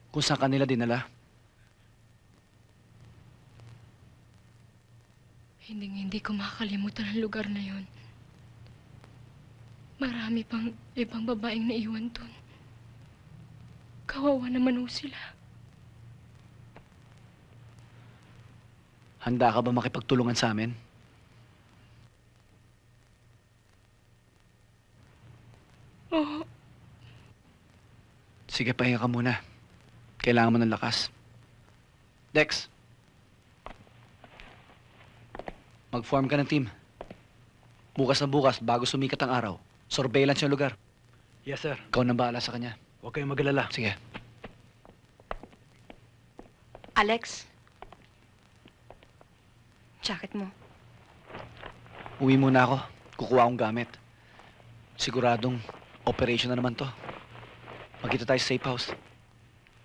kung saan kanila dinala. Hindi ko makakalimutan ang lugar na yon. Marami pang ibang babaeng naiwan dun. Kawawa naman ho sila. Handa ka ba makipagtulungan sa amin? Oo, Sige, pahinga ka muna. Kailangan mo ng lakas. Dex, mag-form ka ng team. Bukas na bukas, bago sumikat ang araw, surveillance yung lugar. Yes, sir. Ikaw nang bahala sa kanya. Huwag kayong magalala. Sige. Alex? Jacket mo. Uwi muna ako. Kukuha akong gamit. Siguradong operation na naman to. Magkita tayo sa safe house.